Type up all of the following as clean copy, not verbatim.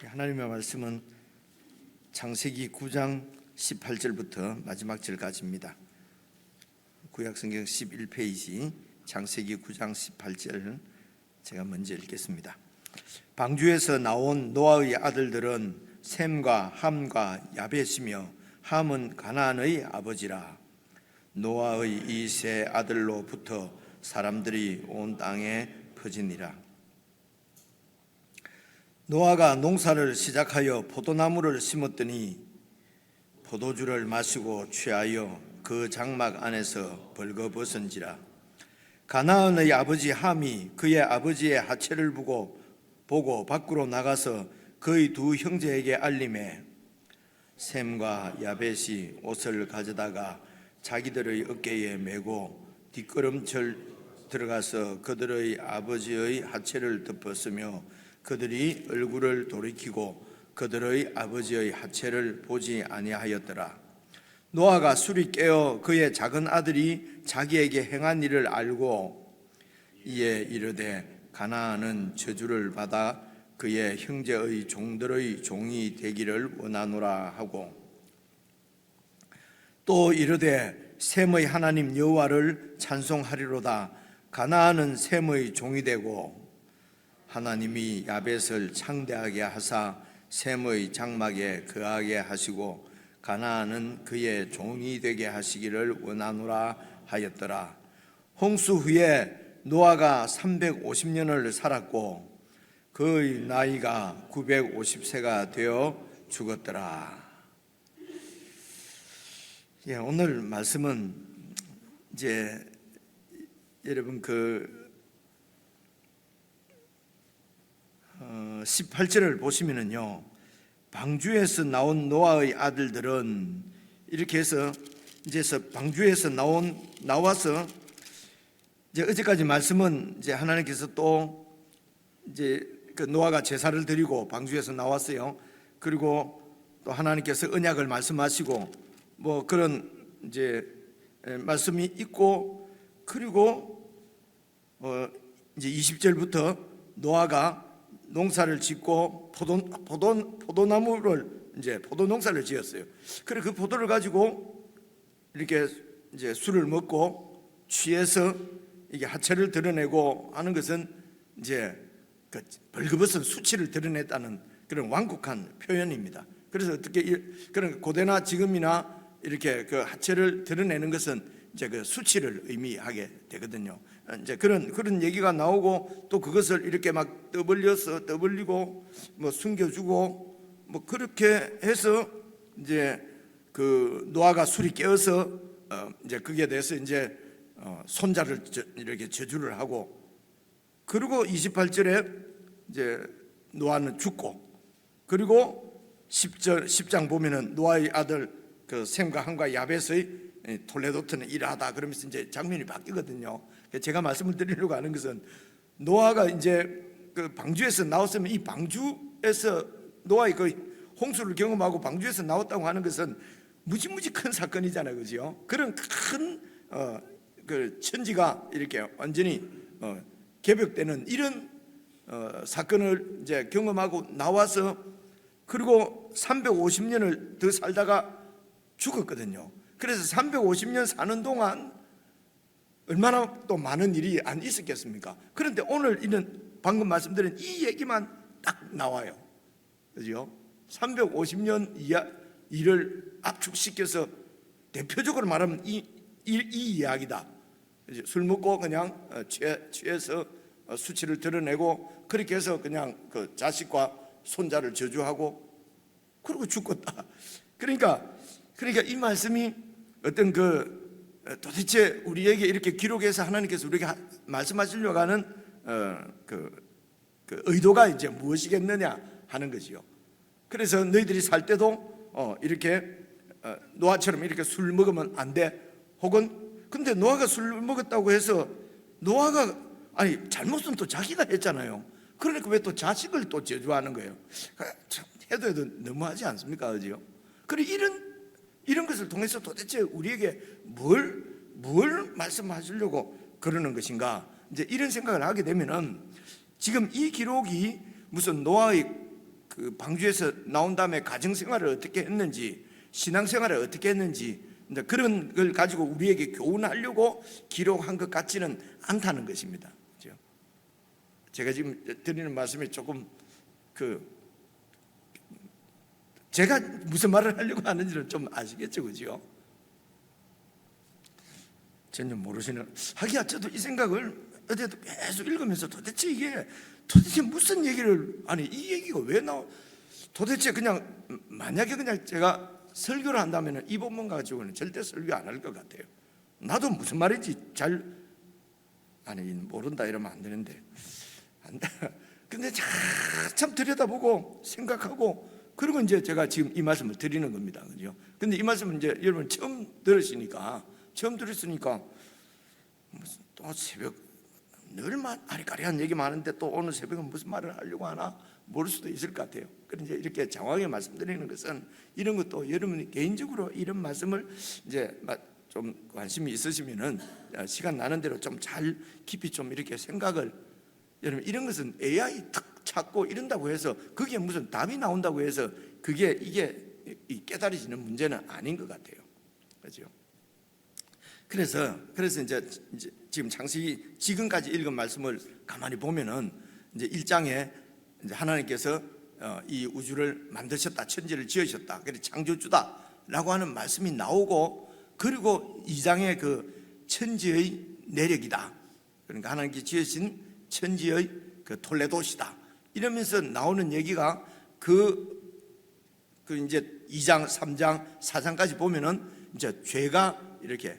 하나님의 말씀은 창세기 9장 18절부터 마지막 절까지입니다. 구약성경 11페이지 창세기 9장 18절 제가 먼저 읽겠습니다. 방주에서 나온 노아의 아들들은 셈과 함과 야벳이며 함은 가나안의 아버지라. 노아의 이 세 아들로부터 사람들이 온 땅에 퍼지니라. 노아가 농사를 시작하여 포도나무를 심었더니 포도주를 마시고 취하여 그 장막 안에서 벌거벗은지라. 가나안의 아버지 함이 그의 아버지의 하체를 보고 밖으로 나가서 그의 두 형제에게 알림해 셈과 야벳이 옷을 가져다가 자기들의 어깨에 메고 뒷걸음질 들어가서 그들의 아버지의 하체를 덮었으며 그들이 얼굴을 돌이키고 그들의 아버지의 하체를 보지 아니하였더라. 노아가 술이 깨어 그의 작은 아들이 자기에게 행한 일을 알고 이에 이르되 가나안은 저주를 받아 그의 형제의 종들의 종이 되기를 원하노라 하고 또 이르되 셈의 하나님 여호와를 찬송하리로다. 가나안은 셈의 종이 되고 하나님이 야벳을 창대하게 하사 셈의 장막에 거하게 하시고 가나안은 그의 종이 되게 하시기를 원하노라 하였더라. 홍수 후에 노아가 350년을 살았고 그의 나이가 950세가 되어 죽었더라. 오늘 말씀은 이제 여러분 18절을 보시면은요, 방주에서 나온 노아의 아들들은 이렇게 해서 이제 방주에서 나와서 이제 어제까지 말씀은 이제 하나님께서 또 이제 그 노아가 제사를 드리고 방주에서 나왔어요. 그리고 또 하나님께서 언약을 말씀하시고 뭐 그런 이제 말씀이 있고, 그리고 이제 20절부터 노아가 농사를 짓고 포도나무를 이제 포도 농사를 지었어요. 그래 그 포도를 가지고 이렇게 이제 술을 먹고 취해서 이게 하체를 드러내고 하는 것은 이제 그 벌거벗은 수치를 드러냈다는 그런 완곡한 표현입니다. 그래서 어떻게 그런 고대나 지금이나 이렇게 그 하체를 드러내는 것은 이제 그 수치를 의미하게 되거든요. 이제 그런 얘기가 나오고 또 그것을 이렇게 막 떠벌리고 뭐 숨겨주고 뭐 그렇게 해서 이제 그 노아가 술이 깨어서 이제 그게 돼서 이제 손자를 이렇게 저주를 하고, 그리고 28절에 이제 노아는 죽고, 그리고 10장 보면은 노아의 아들 그 셈과 함과 야벳의 톨레도트는 일하다 그러면서 이제 장면이 바뀌거든요. 제가 말씀을 드리려고 하는 것은 노아가 이제 그 방주에서 나왔으면 이 방주에서 노아의 그 홍수를 경험하고 방주에서 나왔다고 하는 것은 무지무지 큰 사건이잖아요, 그죠? 그런 큰 그 천지가 이렇게 완전히 개벽되는 이런 사건을 이제 경험하고 나와서 그리고 350년을 더 살다가 죽었거든요. 그래서 350년 사는 동안 얼마나 또 많은 일이 안 있었겠습니까? 그런데 오늘 이런 방금 말씀드린 이 얘기만 딱 나와요, 그죠? 350년 일을 압축시켜서 대표적으로 말하면 이 이야기다. 술 먹고 그냥 취해서 수치를 드러내고 그렇게 해서 그냥 그 자식과 손자를 저주하고 그리고 죽었다. 그러니까 이 말씀이 어떤 도대체 우리에게 이렇게 기록해서 하나님께서 우리에게 말씀하시려고 하는 그 의도가 이제 무엇이겠느냐 하는 것이요. 그래서 너희들이 살 때도 이렇게 노아처럼 이렇게 술 먹으면 안 돼. 혹은 근데 노아가 술 먹었다고 해서 노아가 잘못은 또 자기가 했잖아요. 그러니까 왜 또 자식을 또 저주하는 거예요? 참 해도 너무하지 않습니까, 그죠? 그래 이런 것을 통해서 도대체 우리에게 뭘 말씀하시려고 그러는 것인가? 이제 이런 생각을 하게 되면은 지금 이 기록이 무슨 노아의 그 방주에서 나온 다음에 가정 생활을 어떻게 했는지, 신앙 생활을 어떻게 했는지 그런 걸 가지고 우리에게 교훈하려고 기록한 것 같지는 않다는 것입니다. 그렇죠? 제가 지금 드리는 말씀이 조금 제가 무슨 말을 하려고 하는지는 좀 아시겠죠, 그죠? 전혀 모르시는. 하기야 저도 이 생각을 어제도 계속 읽으면서 도대체 무슨 얘기를, 아니 이 얘기가 왜 나와? 도대체 그냥 만약에 그냥 제가 설교를 한다면 이 본문 가지고는 절대 설교 안 할 것 같아요. 나도 무슨 말인지 모른다 이러면 안 되는데. 근데 참 들여다보고 생각하고, 그리고 이제 제가 지금 이 말씀을 드리는 겁니다. 그죠? 근데 이 말씀은 이제 여러분 처음 들었으니까 무슨 또 새벽 늘만 아리까리한 얘기만 하는데 또 오늘 새벽은 무슨 말을 하려고 하나 모를 수도 있을 것 같아요. 그런데 이렇게 장황하게 말씀드리는 것은 이런 것도 여러분이 개인적으로 이런 말씀을 이제 좀 관심이 있으시면은 시간 나는 대로 좀 잘 깊이 좀 이렇게 생각을, 여러분 이런 것은 AI 탁 찾고 이런다고 해서 그게 무슨 답이 나온다고 해서 이게 깨달아지는 문제는 아닌 것 같아요. 그렇죠? 그래서 이제 지금 창세기 지금까지 읽은 말씀을 가만히 보면은 이제 1장에 이제 하나님께서 이 우주를 만드셨다, 천지를 지으셨다, 그래서 창조주다라고 하는 말씀이 나오고, 그리고 2장에 그 천지의 내력이다, 그러니까 하나님께 지으신 천지의 그 톨레도시다 이러면서 나오는 얘기가 이제 2장, 3장, 4장까지 보면은 이제 죄가 이렇게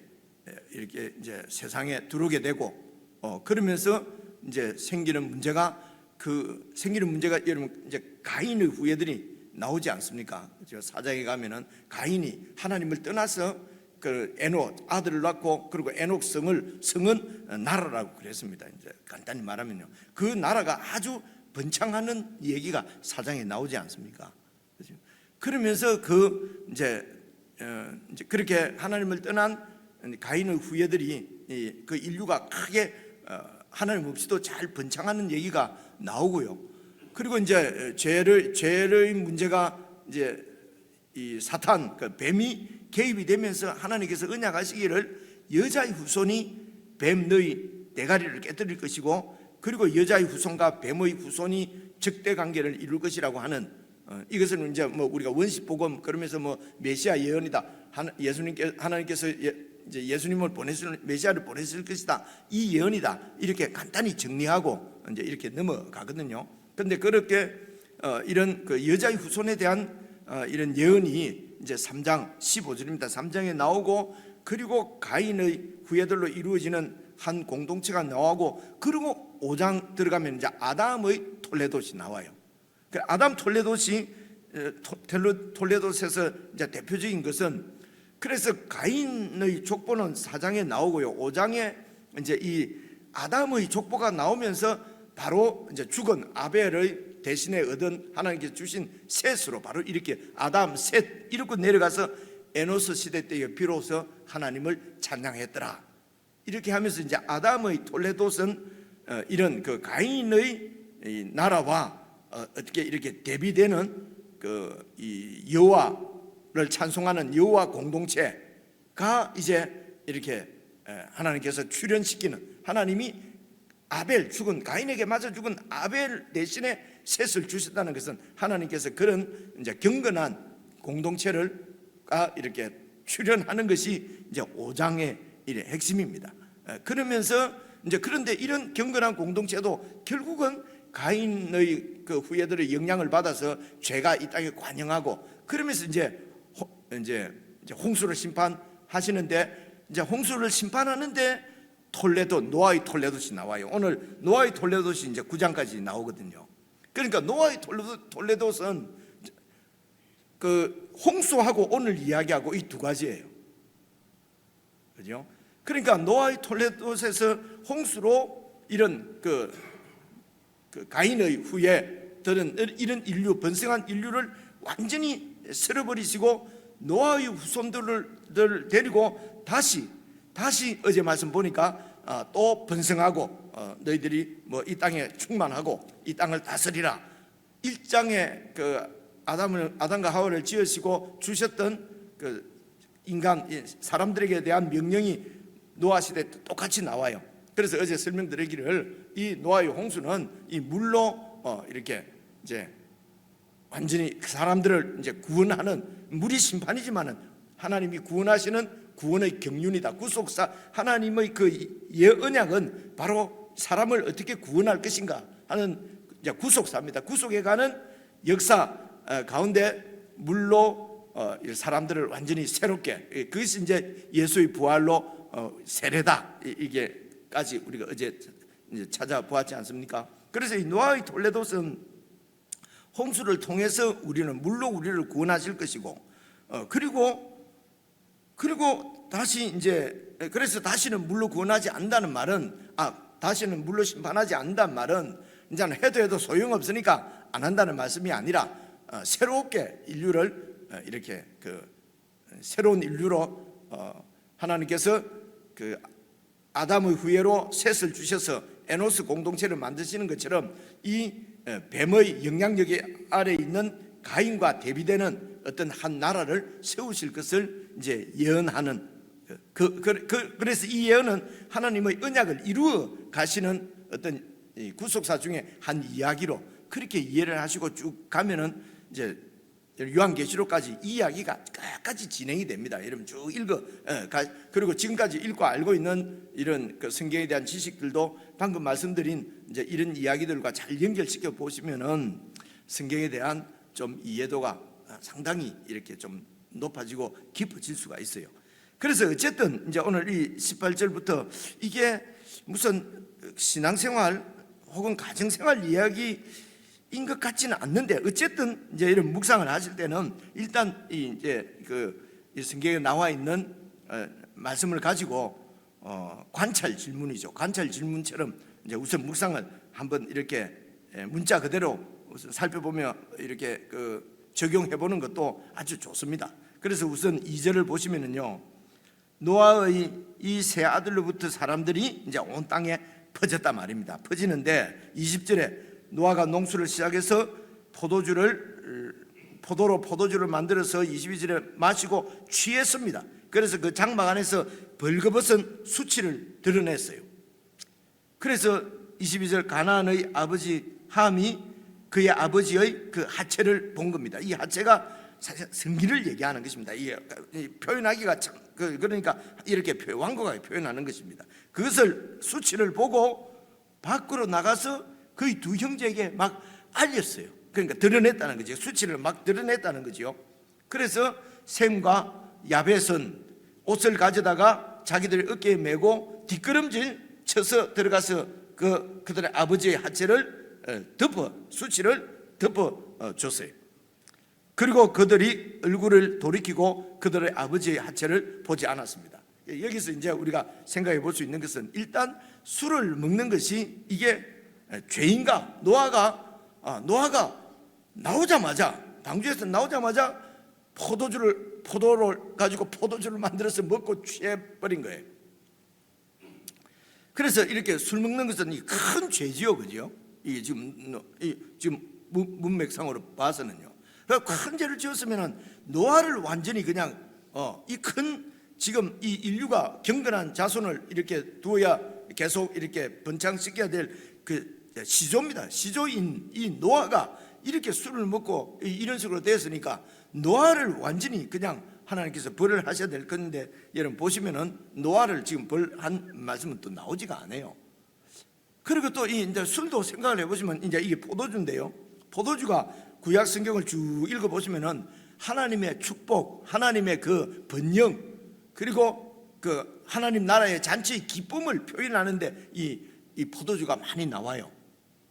이제 세상에 들어오게 되고, 그러면서 이제 생기는 문제가 여러분 이제 가인의 후예들이 나오지 않습니까? 사장에 가면은 가인이 하나님을 떠나서 그 에녹 아들을 낳고, 그리고 에녹 성은 나라라고 그랬습니다. 이제 간단히 말하면요, 그 나라가 아주 번창하는 얘기가 사장에 나오지 않습니까? 그렇죠? 그러면서 이제 그렇게 하나님을 떠난 가인의 후예들이 그 인류가 크게 하나님 없이도 잘 번창하는 얘기가 나오고요. 그리고 이제 죄의 문제가 이제 이 사탄, 그 뱀이 개입이 되면서 하나님께서 언약하시기를 여자의 후손이 뱀 너희 대가리를 깨뜨릴 것이고, 그리고 여자의 후손과 뱀의 후손이 적대 관계를 이룰 것이라고 하는, 이것은 이제 우리가 원시 복음 그러면서 메시아 예언이다, 하나님께서 이제 예수님을 메시아를 보내실 것이다, 이 예언이다, 이렇게 간단히 정리하고 이제 이렇게 넘어가거든요. 그런데 그렇게 이런 그 여자의 후손에 대한 이런 예언이 이제 3장 15절입니다. 3장에 나오고, 그리고 가인의 후예들로 이루어지는 한 공동체가 나오고, 그리고 5장 들어가면 이제 아담의 톨레도시 나와요. 그 아담 톨레도시에서 이제 대표적인 것은, 그래서 가인의 족보는 4장에 나오고요, 5장에 이제 이 아담의 족보가 나오면서 바로 이제 죽은 아벨의 대신에 얻은 하나님께서 주신 셋으로 바로 이렇게 아담, 셋 이렇게 내려가서 에노스 시대 때에 비로소 하나님을 찬양했더라. 이렇게 하면서 이제 아담의 톨레도스는 이런 그 가인의 나라와 어떻게 이렇게 대비되는 이 여호와를 찬송하는 여호와 공동체가 이제 이렇게 하나님께서 출현시키는, 하나님이 죽은 가인에게 맞아 죽은 아벨 대신에 셋을 주셨다는 것은 하나님께서 그런 이제 경건한 공동체를 이렇게 출현하는 것이 이제 5장의 핵심입니다. 그러면서 이제 그런데 이런 경건한 공동체도 결국은 가인의 그 후예들의 영향을 받아서 죄가 이 땅에 관영하고, 그러면서 이제 홍수를 심판하시는데, 이제 홍수를 심판하는데 노아의 톨레도시 나와요. 오늘 노아의 톨레도시 이제 9장까지 나오거든요. 그러니까 노아의 톨레도스는 그 홍수하고 오늘 이야기하고 이 두 가지예요. 그죠? 그러니까 노아의 톨레도스에서 홍수로 이런 그 가인의 후예들은 이런 인류, 번성한 인류를 완전히 쓸어버리시고 노아의 후손들을 데리고 다시 어제 말씀 보니까 또 번성하고 너희들이 이 땅에 충만하고 이 땅을 다스리라, 1장에 그 아담과 하와를 지으시고 주셨던 그 인간 사람들에게 대한 명령이 노아 시대 때 똑같이 나와요. 그래서 어제 설명드리기를 이 노아의 홍수는 이 물로 이렇게 이제 완전히 그 사람들을 이제 구원하는, 물이 심판이지만은 하나님이 구원하시는 구원의 경륜이다. 구속사, 하나님의 그 예언약은 바로 사람을 어떻게 구원할 것인가 하는 이제 구속사입니다. 구속에 가는 역사 가운데 물로 사람들을 완전히 새롭게, 그것이 이제 예수의 부활로 세례다, 이게까지 우리가 어제 이제 찾아보았지 않습니까? 그래서 이 노아의 톨레도스는 홍수를 통해서 우리는 물로 우리를 구원하실 것이고, 그리고 다시 이제, 그래서 다시는 물로 구원하지 않는다는 말은, 다시는 물로 심판하지 않는다는 말은 이제는 해도 소용없으니까 안 한다는 말씀이 아니라 새롭게 인류를 이렇게 그 새로운 인류로 하나님께서 그 아담의 후예로 셋을 주셔서 에노스 공동체를 만드시는 것처럼 이 뱀의 영향력 아래 있는 가인과 대비되는 어떤 한 나라를 세우실 것을 이제 예언하는, 그래서 이 예언은 하나님의 언약을 이루어 가시는 어떤 구속사 중에 한 이야기로 그렇게 이해를 하시고 쭉 가면은 이제 요한계시록까지 이 이야기가 끝까지 진행이 됩니다. 여러분 쭉 읽어, 그리고 지금까지 읽고 알고 있는 이런 그 성경에 대한 지식들도 방금 말씀드린 이제 이런 이야기들과 잘 연결시켜 보시면은 성경에 대한 좀 이해도가 상당히 이렇게 좀 높아지고 깊어질 수가 있어요. 그래서 어쨌든 이제 오늘 이 18절부터 이게 무슨 신앙생활 혹은 가정생활 이야기인 것 같지는 않는데, 어쨌든 이제 이런 묵상을 하실 때는 일단 이제 이 성경에 나와 있는 말씀을 가지고 관찰 질문이죠. 관찰 질문처럼 이제 우선 묵상을 한번 이렇게 문자 그대로 우선 살펴보며 이렇게 적용해 보는 것도 아주 좋습니다. 그래서 우선 2절을 보시면은요, 노아의 이 세 아들로부터 사람들이 이제 온 땅에 퍼졌단 말입니다. 퍼지는데 20절에 노아가 농수를 시작해서 포도로 포도주를 만들어서 22절에 마시고 취했습니다. 그래서 그 장막 안에서 벌거벗은 수치를 드러냈어요. 그래서 22절 가나안의 아버지 함이 그의 아버지의 그 하체를 본 겁니다. 이 하체가 사실 성기를 얘기하는 것입니다. 이게 표현하기가 참, 그러니까 이렇게 완곡하게 표현하는 것입니다. 그것을 수치를 보고 밖으로 나가서 그의 두 형제에게 막 알렸어요. 그러니까 드러냈다는 거죠. 수치를 막 드러냈다는 거죠. 그래서 셈과 야벳은 옷을 가져다가 자기들 어깨에 메고 뒷걸음질 쳐서 들어가서 그들의 아버지의 하체를 수치를 덮어 줬어요. 그리고 그들이 얼굴을 돌이키고 그들의 아버지의 하체를 보지 않았습니다. 여기서 이제 우리가 생각해 볼 수 있는 것은, 일단 술을 먹는 것이 이게 죄인가? 노아가 나오자마자, 방주에서 나오자마자 포도를 가지고 포도주를 만들어서 먹고 취해버린 거예요. 그래서 이렇게 술 먹는 것은 큰 죄지요, 그죠? 이게 지금 문맥상으로 봐서는요. 큰 죄를 지었으면은 노아를 완전히 그냥 지금 이 인류가 경건한 자손을 이렇게 두어야 계속 이렇게 번창시켜야 될 그 시조입니다. 시조인 이 노아가 이렇게 술을 먹고 이런 식으로 됐으니까 노아를 완전히 그냥 하나님께서 벌을 하셔야 될 건데, 여러분 보시면은 노아를 지금 벌한 말씀은 또 나오지가 않아요. 그리고 또 이제 술도 생각을 해보시면 이제 이게 포도주인데요. 포도주가 구약 성경을 쭉 읽어보시면은 하나님의 축복, 하나님의 그 번영, 그리고 그 하나님 나라의 잔치의 기쁨을 표현하는데 이 포도주가 많이 나와요.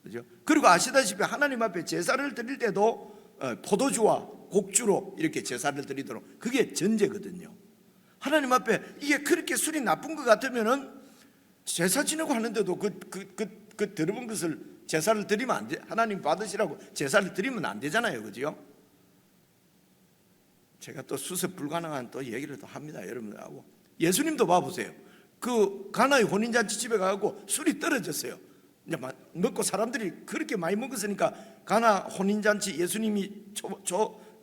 그죠? 그리고 아시다시피 하나님 앞에 제사를 드릴 때도 포도주와 곡주로 이렇게 제사를 드리도록, 그게 전제거든요. 하나님 앞에 이게 그렇게 술이 나쁜 것 같으면은 제사 지내고 하는데도 그 들어본 것을 제사를 드리면 안 돼. 하나님 받으시라고 제사를 드리면 안 되잖아요, 그죠? 제가 또 수습 불가능한 또 얘기를 또 합니다, 여러분들하고. 예수님도 봐보세요. 그 가나의 혼인잔치 집에 가고 술이 떨어졌어요. 이제 먹고 사람들이 그렇게 많이 먹었으니까 가나 혼인잔치 예수님이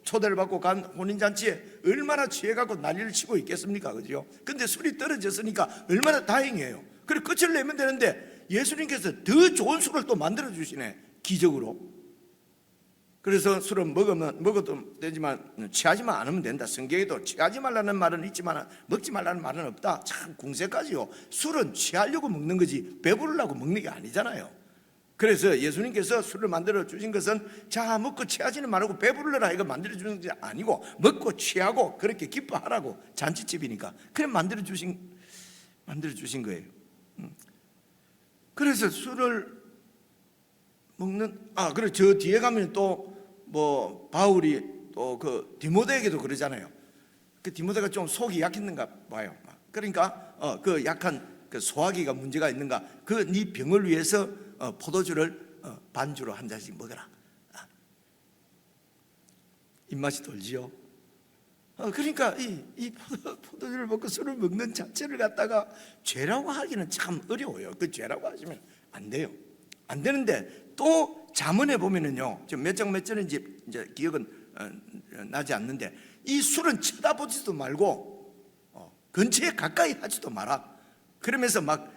초대를 받고 간 혼인잔치에 얼마나 취해갖고 난리를 치고 있겠습니까? 그죠? 근데 술이 떨어졌으니까 얼마나 다행이에요. 그래 끝을 내면 되는데 예수님께서 더 좋은 술을 또 만들어 주시네, 기적으로. 그래서 술은 먹어도 되지만 취하지만 않으면 된다. 성경에도 취하지 말라는 말은 있지만 먹지 말라는 말은 없다. 참 궁색하지요. 술은 취하려고 먹는 거지 배부르려고 먹는 게 아니잖아요. 그래서 예수님께서 술을 만들어 주신 것은 자 먹고 취하지는 말고 배부르려라 이거 만들어 주는 게 아니고 먹고 취하고 그렇게 기뻐하라고, 잔치집이니까 그래 만들어 주신 거예요. 그래서 술을 먹는, 그래 저 뒤에 가면 또 뭐 바울이 또 그 디모데에게도 그러잖아요. 그 디모데가 좀 속이 약했는가 봐요. 그러니까 그 약한 그 소화기가 문제가 있는가, 그 네 병을 위해서 포도주를 반주로 한 잔씩 먹어라. 입맛이 돌지요. 그러니까 이 포도주를 먹고 술을 먹는 자체를 갖다가 죄라고 하기는 참 어려워요. 그 죄라고 하시면 안 돼요. 안 되는데 또 잠언에 보면은요, 몇 장 몇 절인지 이제 기억은 나지 않는데 이 술은 쳐다보지도 말고 근처에 가까이 하지도 마라. 그러면서 막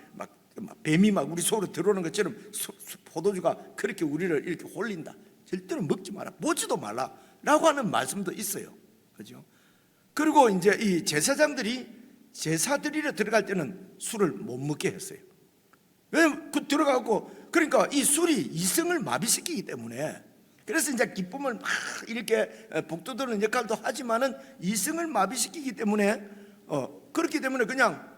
뱀이 막 우리 속으로 들어오는 것처럼 포도주가 그렇게 우리를 이렇게 홀린다. 절대로 먹지 마라. 보지도 말라라고 하는 말씀도 있어요. 그죠? 그리고 이제 이 제사장들이 제사 드리러 들어갈 때는 술을 못 먹게 했어요. 왜? 그 들어가고, 그러니까 이 술이 이성을 마비시키기 때문에. 그래서 이제 기쁨을 막 이렇게 북돋우는 역할도 하지만은 이성을 마비시키기 때문에 그렇기 때문에 그냥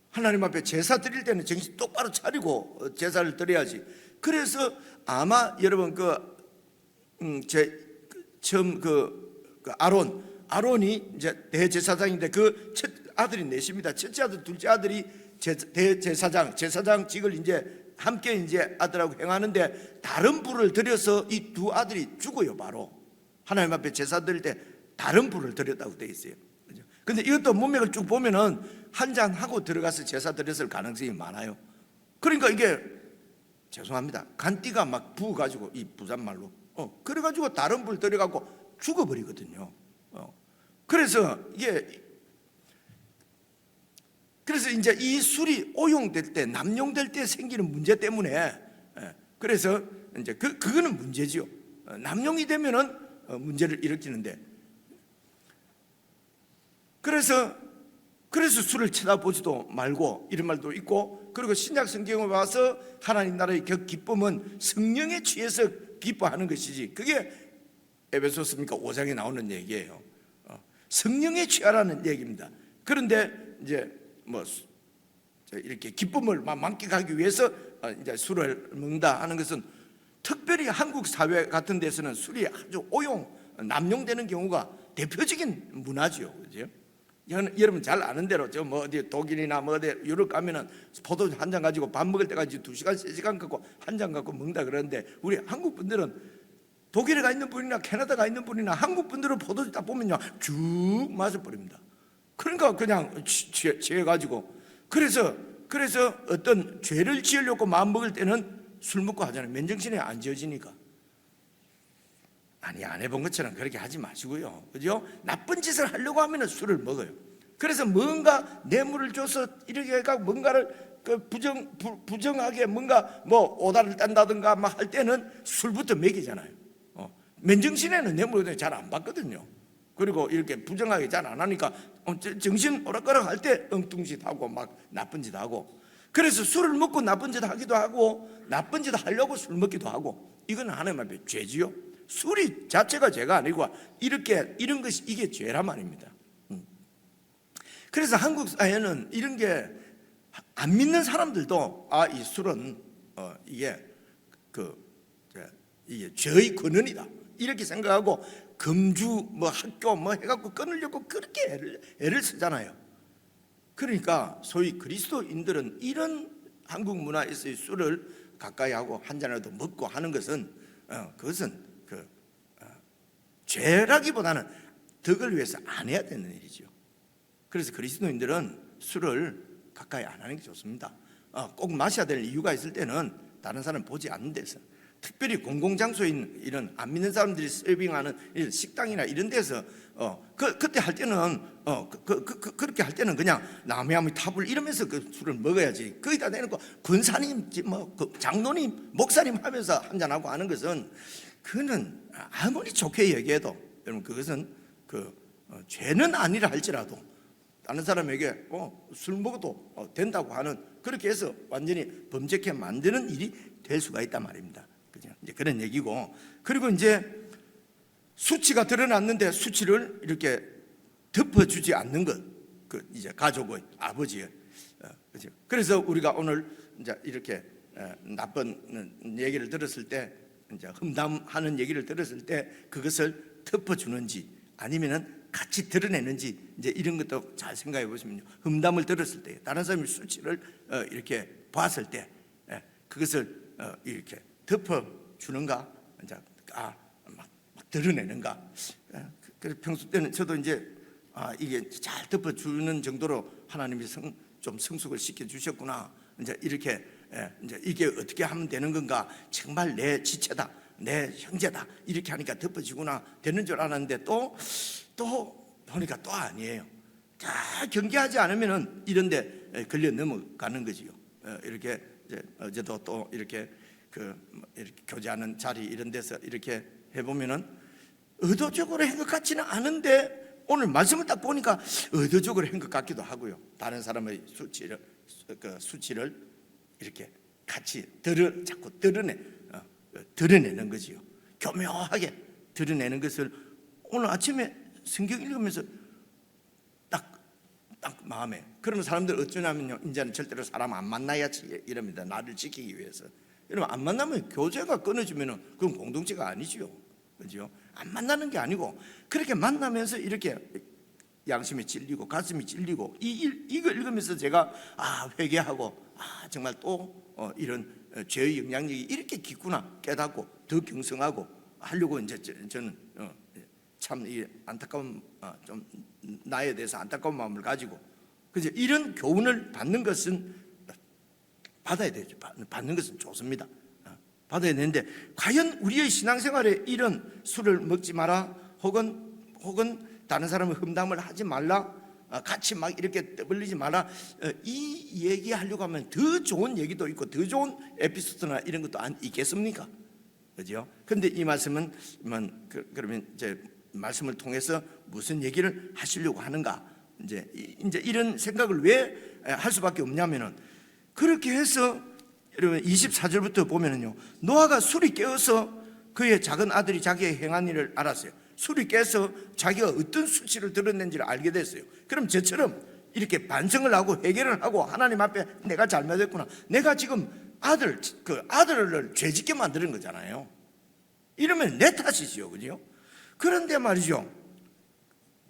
하나님 앞에 제사 드릴 때는 정신 똑바로 차리고 제사를 드려야지. 그래서 아마 여러분 처음 아론이 이제 대제사장인데 그 첫 아들이 넷입니다. 첫째 아들, 둘째 아들이 제사장직을 이제 함께 이제 아들하고 행하는데 다른 불을 들여서 이 두 아들이 죽어요. 바로 하나님 앞에 제사 드릴 때 다른 불을 들였다고 되어 있어요. 근데 이것도 문맥을 쭉 보면은 한 잔 하고 들어가서 제사 드렸을 가능성이 많아요. 그러니까 이게 죄송합니다, 간띠가 막 부어가지고 이 부산말로 그래가지고 다른 불 들여갖고 죽어버리거든요. 그래서 이제 이 술이 오용될 때, 남용될 때 생기는 문제 때문에, 그래서 이제 그거는 문제지요. 남용이 되면은 문제를 일으키는데, 그래서 술을 쳐다보지도 말고 이런 말도 있고, 그리고 신약 성경에 와서 하나님 나라의 기쁨은 성령에 취해서 기뻐하는 것이지, 그게 에베소서니까 5장에 나오는 얘기예요. 성령에 취하라는 얘기입니다. 그런데 이제 뭐 이렇게 기쁨을 만끽하기 위해서 이제 술을 먹는다 하는 것은, 특별히 한국 사회 같은 데서는 술이 아주 남용되는 경우가 대표적인 문화죠. 그죠? 여러분 잘 아는 대로 저 뭐 어디 독일이나 뭐 어디 유럽 가면은 포도주 한 잔 가지고 밥 먹을 때까지 2시간 3시간 갖고 한 잔 갖고 먹는다 그러는데, 우리 한국 분들은 독일에 가 있는 분이나 캐나다 가 있는 분이나 한국 분들은 포도주 딱 보면요 쭉 마셔버립니다. 그러니까 그냥 취해가지고, 그래서 어떤 죄를 지으려고 마음 먹을 때는 술 먹고 하잖아요. 맨정신에 안 지어지니까. 아니, 안 해본 것처럼 그렇게 하지 마시고요. 그죠? 나쁜 짓을 하려고 하면 술을 먹어요. 그래서 뭔가 뇌물을 줘서 이렇게 해가 뭔가를 부정하게 뭔가 뭐 오다를 딴다든가 막 할 때는 술부터 먹이잖아요. 맨정신에는 뇌물을 잘 안 받거든요. 그리고 이렇게 부정하게 잘 안 하니까 정신 오락가락 할 때 엉뚱짓 하고 막 나쁜 짓 하고, 그래서 술을 먹고 나쁜 짓 하기도 하고 나쁜 짓 하려고 술 먹기도 하고, 이건 하나님 앞에 죄지요. 술이 자체가 죄가 아니고 이런 것이 이게 죄란 말입니다. 그래서 한국 사회는 이런 게 안 믿는 사람들도 이 술은 이게 죄의 근원이다 이렇게 생각하고 금주 뭐 학교 뭐 해갖고 끊으려고 그렇게 애를 쓰잖아요. 그러니까 소위 그리스도인들은 이런 한국 문화에서의 술을 가까이 하고 한 잔이라도 먹고 하는 것은 그것은 죄라기보다는 덕을 위해서 안 해야 되는 일이죠. 그래서 그리스도인들은 술을 가까이 안 하는 게 좋습니다. 꼭 마셔야 될 이유가 있을 때는 다른 사람 보지 않는 데서, 특별히 공공장소에 있는 이런 안 믿는 사람들이 서빙하는 이런 식당이나 이런 데서 그때 할 때는 그렇게 할 때는 그냥 나무야무 탑을 이러면서 그 술을 먹어야지. 거기다 내놓고 권사님, 그 장로님, 목사님 하면서 한잔하고 하는 것은, 그는 아무리 좋게 얘기해도 여러분 그것은 죄는 아니라 할지라도 다른 사람에게 술 먹어도 된다고 하는, 그렇게 해서 완전히 범죄케 만드는 일이 될 수가 있단 말입니다. 그죠? 이제 그런 얘기고, 그리고 이제 수치가 드러났는데 수치를 이렇게 덮어주지 않는 것, 이제 가족의, 아버지의, 그죠? 그래서 우리가 오늘 이제 이렇게 나쁜 얘기를 들었을 때, 이제 험담하는 얘기를 들었을 때 그것을 덮어주는지 아니면은 같이 드러내는지, 이제 이런 것도 잘 생각해 보시면요, 험담을 들었을 때, 다른 사람이 수치를 이렇게 봤을 때 그것을 이렇게 덮어주는가, 이제 막 드러내는가. 그래서 평소 때는 저도 이제 이게 잘 덮어주는 정도로 하나님이 좀 성숙을 시켜 주셨구나. 이제 이렇게 이제 이게 어떻게 하면 되는 건가, 정말 내 지체다, 내 형제다, 이렇게 하니까 덮어지구나 되는 줄 알았는데 또 보니까 또 아니에요. 다 경계하지 않으면은 이런데 걸려 넘어가는 거지요. 이렇게 이제 어제도 또 이렇게 이렇게 교제하는 자리 이런 데서 이렇게 해보면은 의도적으로 한 것 같지는 않은데 오늘 말씀을 딱 보니까 의도적으로 한 것 같기도 하고요. 다른 사람의 수치를 이렇게 같이 자꾸 드러내는 거지요. 교묘하게 드러내는 것을 오늘 아침에 성경 읽으면서 딱 마음에, 그러면 사람들 어쩌냐면요, 이제는 절대로 사람 안 만나야지 이럽니다. 나를 지키기 위해서. 여러분, 안 만나면 교제가 끊어지면은 그건 공동체가 아니지요. 그죠? 안 만나는 게 아니고, 그렇게 만나면서 이렇게 양심이 찔리고 가슴이 찔리고, 이걸 읽으면서 제가 회개하고 정말 또 이런 죄의 영향력이 이렇게 깊구나 깨닫고 더 경성하고 하려고 이제 저는 참 이 안타까운, 좀 나에 대해서 안타까운 마음을 가지고, 그죠? 이런 교훈을 받는 것은 받아야 되죠. 받는 것은 좋습니다. 받아야 되는데, 과연 우리의 신앙생활에 이런 술을 먹지 마라, 혹은 다른 사람의 험담을 하지 말라, 같이 막 이렇게 떠벌리지 마라, 이 얘기하려고 하면 더 좋은 얘기도 있고 더 좋은 에피소드나 이런 것도 있겠습니까? 그죠? 근데 이 말씀은 그러면 이제 말씀을 통해서 무슨 얘기를 하시려고 하는가? 이제 이런 생각을 왜 할 수밖에 없냐면은, 그렇게 해서 여러분 24절부터 보면은요, 노아가 술이 깨어서 그의 작은 아들이 자기의 행한 일을 알았어요. 술이 깨서 자기가 어떤 수치를 드러낸지를 알게 됐어요. 그럼 저처럼 이렇게 반성을 하고 회개를 하고 하나님 앞에 내가 잘못했구나, 내가 지금 아들을 죄짓게 만드는 거잖아요. 이러면 내 탓이지요. 그죠? 그런데 말이죠,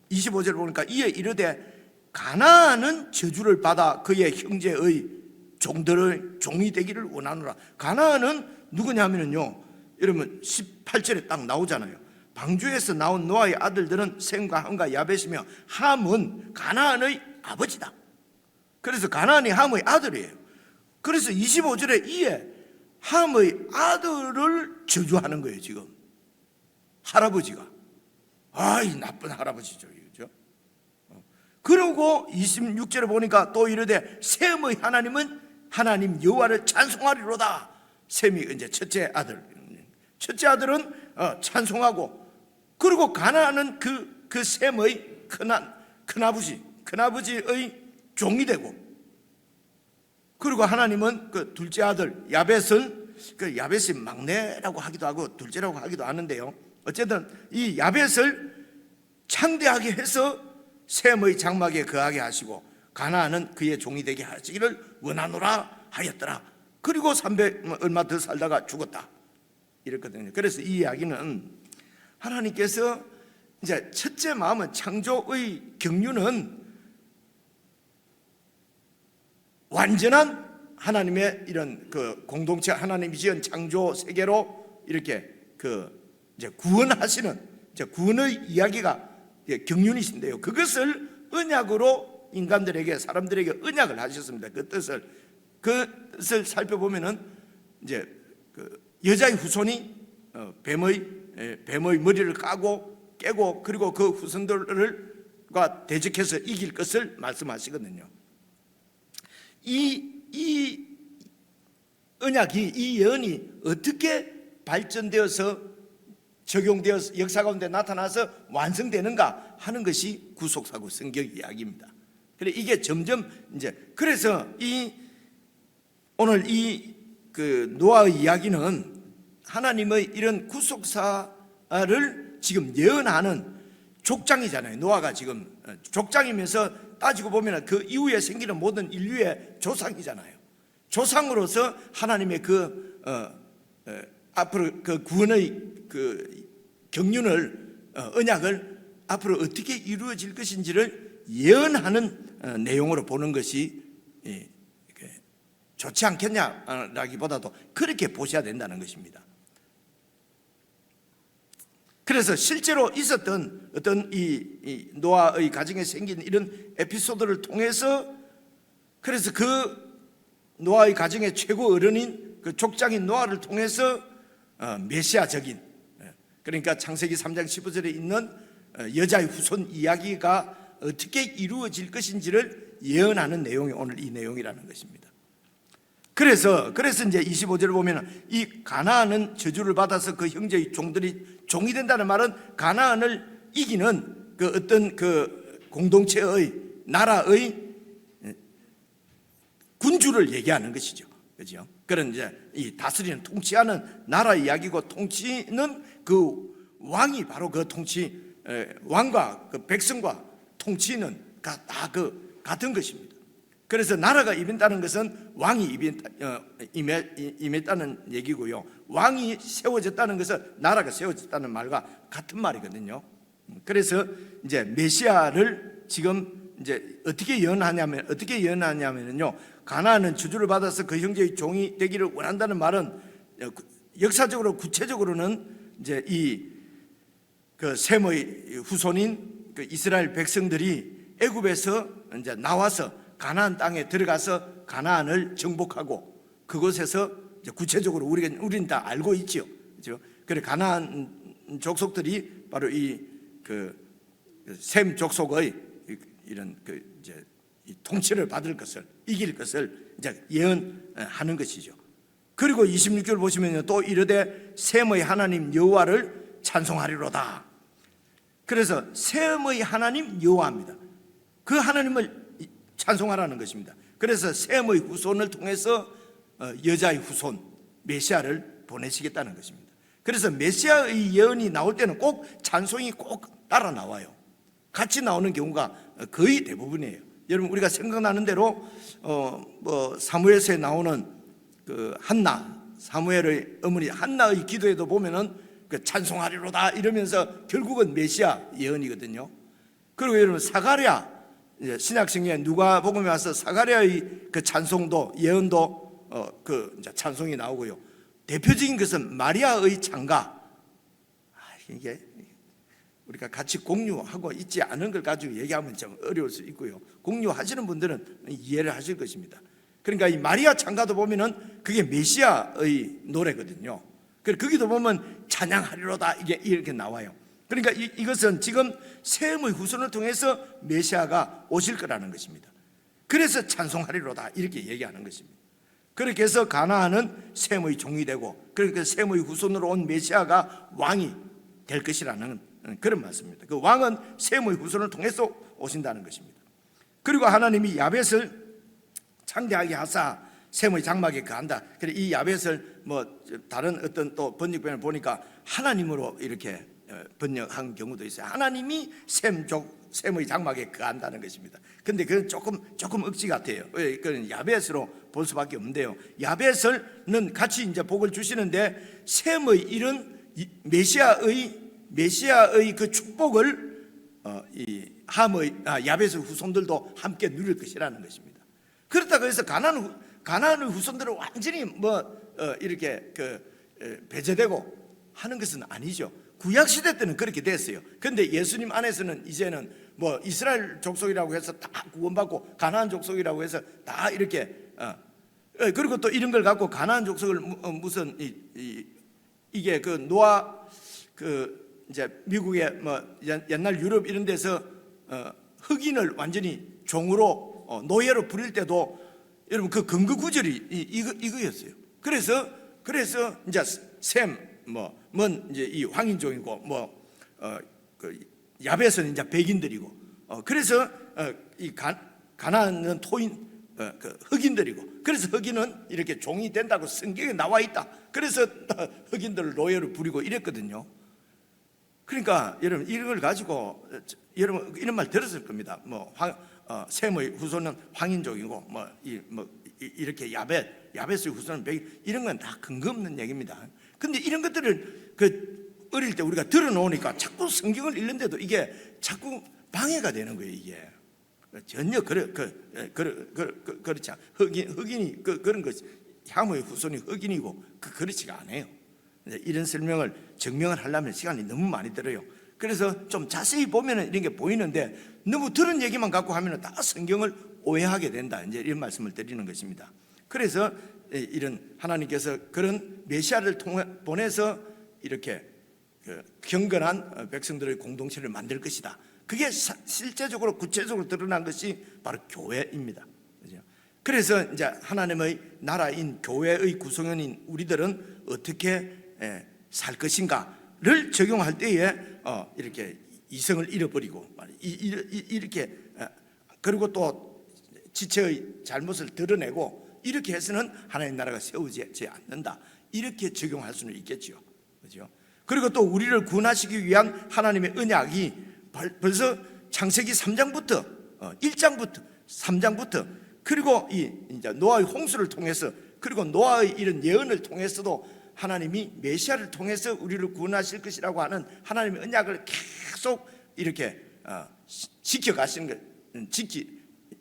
25절 보니까 이에 이르되 가나안은 저주를 받아 그의 형제의 종들의 종이 되기를 원하노라. 가나안은 누구냐면요, 여러분 18절에 딱 나오잖아요. 방주에서 나온 노아의 아들들은 셈과 함과 야벳이며 함은 가나안의 아버지다. 그래서 가나안이 함의 아들이에요. 그래서 25절에 이에 함의 아들을 저주하는 거예요. 지금 할아버지가, 이 나쁜 할아버지죠. 그죠? 그리고 26절에 보니까 또 이르되 셈의 하나님은 하나님 여호와를 찬송하리로다. 셈이 이제 첫째 아들은 찬송하고, 그리고 가나안은 그 셈의 큰아버지의 종이 되고, 그리고 하나님은 그 둘째 아들 야벳은, 그 야벳이 막내라고 하기도 하고 둘째라고 하기도 하는데요, 어쨌든 이 야벳을 창대하게 해서 셈의 장막에 거하게 하시고 가나안은 그의 종이 되게 하시기를 원하노라 하였더라. 그리고 300 얼마 더 살다가 죽었다 이랬거든요. 그래서 이 이야기는 하나님께서 이제 첫째 마음은, 창조의 경륜은 완전한 하나님의 이런 그 공동체, 하나님이 지은 창조 세계로 이렇게 이제 구원하시는, 이제 구원의 이야기가 경륜이신데요, 그것을 언약으로 인간들에게, 사람들에게 언약을 하셨습니다. 그 뜻을 살펴보면은 이제 그 여자의 후손이 뱀의 머리를 깨고 그리고 그 후손들과 대적해서 이길 것을 말씀하시거든요. 이 언약이, 이 예언이 어떻게 발전되어서 적용되어서 역사 가운데 나타나서 완성되는가 하는 것이 구속사고 성경 이야기입니다. 그래 이게 점점 이제 그래서 오늘 그 노아의 이야기는 하나님의 이런 구속사를 지금 예언하는 족장이잖아요. 노아가 지금 족장이면서 따지고 보면 그 이후에 생기는 모든 인류의 조상이잖아요. 조상으로서 하나님의 앞으로 그 구원의 그 경륜을 언약을 앞으로 어떻게 이루어질 것인지를 예언하는 내용으로 보는 것이 좋지 않겠냐라기보다도 그렇게 보셔야 된다는 것입니다. 그래서 실제로 있었던 어떤 이 노아의 가정에 생긴 이런 에피소드를 통해서 그래서 그 노아의 가정의 최고 어른인 그 족장인 노아를 통해서 메시아적인, 그러니까 창세기 3장 15절에 있는 여자의 후손 이야기가 어떻게 이루어질 것인지를 예언하는 내용이 오늘 이 내용이라는 것입니다. 그래서 이제 25절을 보면 이 가나안은 저주를 받아서 그 형제의 종들이 종이 된다는 말은 가나안을 이기는 그 어떤 그 공동체의 나라의 군주를 얘기하는 것이죠. 그죠? 그런 이제 이 다스리는 통치하는 나라 이야기고, 통치는 그 왕이 바로 그 왕과 그 백성과 통치는 다 그 같은 것입니다. 그래서 나라가 임했다는 것은 왕이 임했다는 얘기고요. 왕이 세워졌다는 것은 나라가 세워졌다는 말과 같은 말이거든요. 그래서 이제 메시아를 지금 이제 어떻게 예언하냐면요. 가나안은 저주를 받아서 그 형제의 종이 되기를 원한다는 말은 역사적으로 구체적으로는 이제 그 셈의 후손인 그 이스라엘 백성들이 애굽에서 이제 나와서 가나안 땅에 들어가서 가나안을 정복하고 그곳에서 이제 구체적으로 우리는 다 알고 있죠. 그렇죠? 그래 가나안 족속들이 바로 그 셈 족속의 이런 그 이제 이 통치를 받을 것을, 이길 것을 이제 예언하는 것이죠. 그리고 26절 보시면요, 또 이르되 셈의 하나님 여호와를 찬송하리로다. 그래서 셈의 하나님 여호와입니다. 그 하나님을 찬송하라는 것입니다. 그래서 셈의 후손을 통해서 여자의 후손 메시아를 보내시겠다는 것입니다. 그래서 메시아의 예언이 나올 때는 꼭 찬송이 꼭 따라 나와요. 같이 나오는 경우가 거의 대부분이에요. 여러분 우리가 생각나는 대로 사무엘서에 나오는 그 사무엘의 어머니 한나의 기도에도 보면은 그 찬송하리로다 이러면서 결국은 메시아 예언이거든요. 그리고 여러분 사가랴, 신약성경에 누가복음에 와서 사가랴의 그 찬송도 예언도 그 이제 찬송이 나오고요. 대표적인 것은 마리아의 창가. 이게 우리가 같이 공유하고 있지 않은 걸 가지고 얘기하면 좀 어려울 수 있고요. 공유하시는 분들은 이해를 하실 것입니다. 그러니까 이 마리아 창가도 보면은 그게 메시아의 노래거든요. 거기도 보면 찬양하리로다 이렇게 나와요. 그러니까 이것은 지금 셈의 후손을 통해서 메시아가 오실 거라는 것입니다. 그래서 찬송하리로다 이렇게 얘기하는 것입니다. 그렇게 해서 가나안은 셈의 종이 되고, 그러니까 셈의 후손으로 온 메시아가 왕이 될 것이라는 그런 말씀입니다. 그 왕은 셈의 후손을 통해서 오신다는 것입니다. 그리고 하나님이 야벳을 창대하게 하사 셈의 장막에 거한다. 그래 이 야벳을 다른 어떤 또 번역본을 보니까 하나님으로 이렇게 번역한 경우도 있어요. 하나님이 셈의 장막에 거한다는 것입니다. 근데 그건 조금 억지 같아요. 왜? 그건 야벳으로 볼 수밖에 없는데요. 야벳은 같이 이제 복을 주시는데 셈의 이런 메시아의 그 축복을 야벳의 후손들도 함께 누릴 것이라는 것입니다. 그렇다고 해서 가나안의 후손들은 완전히 이렇게 배제되고 하는 것은 아니죠. 구약 시대 때는 그렇게 됐어요. 그런데 예수님 안에서는 이제는 이스라엘 족속이라고 해서 다 구원받고 가나안 족속이라고 해서 다 이렇게 그리고 또 이런 걸 갖고 가나안 족속을 무슨 이게 그 노아 그 이제 미국의 뭐 옛날 유럽 이런 데서 흑인을 완전히 종으로 노예로 부릴 때도 여러분 그 근거 구절이 이거였어요. 그래서 이제 셈뭐먼 이제 이 황인종이고 그 야벳은 이제 백인들이고 그래서 이 가나안은 토인 그 흑인들이고 그래서 흑인은 이렇게 종이 된다고 성경에 나와 있다. 그래서 흑인들을 노예로 부리고 이랬거든요. 그러니까 여러분 이걸 가지고 여러분 이런 말 들었을 겁니다. 셈의 후손은 황인족이고 이렇게 야벳의 후손은 백인, 이런 건 다 근거 없는 얘기입니다. 근데 이런 것들을 그 어릴 때 우리가 들어놓으니까 자꾸 성경을 읽는데도 이게 자꾸 방해가 되는 거예요. 이게 전혀 그렇지 않아. 흑인이 그런 것, 향후의 후손이 흑인이고 그렇지가 않아요. 이런 설명을 증명을 하려면 시간이 너무 많이 들어요. 그래서 좀 자세히 보면은 이런 게 보이는데 너무 들은 얘기만 갖고 하면은 다 성경을 오해하게 된다. 이제 이런 말씀을 드리는 것입니다. 그래서 이런 하나님께서 그런 메시아를 보내서 이렇게 경건한 백성들의 공동체를 만들 것이다. 그게 실제적으로 구체적으로 드러난 것이 바로 교회입니다. 그래서 이제 하나님의 나라인 교회의 구성원인 우리들은 어떻게 살 것인가를 적용할 때에 이렇게 이성을 잃어버리고 이렇게 그리고 또 지체의 잘못을 드러내고 이렇게 해서는 하나님 나라가 세워지지 않는다. 이렇게 적용할 수는 있겠죠. 그렇죠? 그리고 또 우리를 구원하시기 위한 하나님의 언약이 벌써 창세기 3장부터 1장부터 3장부터 그리고 이제 노아의 홍수를 통해서 그리고 노아의 이런 예언을 통해서도 하나님이 메시아를 통해서 우리를 구원하실 것이라고 하는 하나님의 언약을 계속 이렇게 지켜 가시는 것,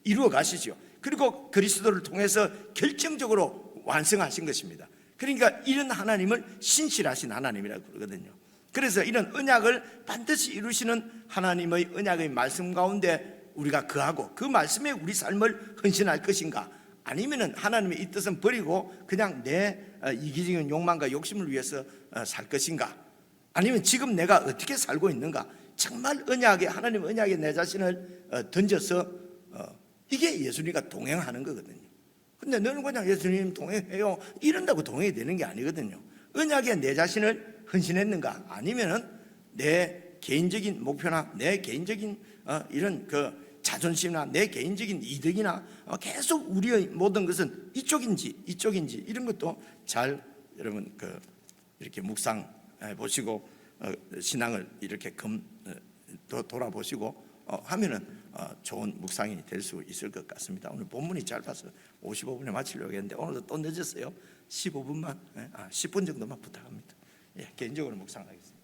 이루어 가시죠. 그리고 그리스도를 통해서 결정적으로 완성하신 것입니다. 그러니까 이런 하나님을 신실하신 하나님이라고 그러거든요. 그래서 이런 언약을 반드시 이루시는 하나님의 언약의 말씀 가운데 우리가 거하고 그 말씀에 우리 삶을 헌신할 것인가, 아니면은 하나님의 이 뜻은 버리고 그냥 내 이기적인 욕망과 욕심을 위해서 살 것인가, 아니면 지금 내가 어떻게 살고 있는가, 정말 언약에 하나님 언약에 내 자신을 던져서 이게 예수님과 동행하는 거거든요. 근데 너는 그냥 예수님 동행해요 이런다고 동행이 되는 게 아니거든요. 언약에 내 자신을 헌신했는가, 아니면은 내 개인적인 목표나 내 개인적인 이런 그 자존심이나 내 개인적인 이득이나 계속 우리의 모든 것은 이쪽인지 이런 것도 잘 여러분 이렇게 묵상해 보시고 신앙을 이렇게 돌아보시고 하면은 좋은 묵상이 될 수 있을 것 같습니다. 오늘 본문이 짧아서 55분에 마치려고 했는데 오늘도 또 늦었어요. 15분만 10분 정도만 부탁합니다. 개인적으로 묵상하겠습니다.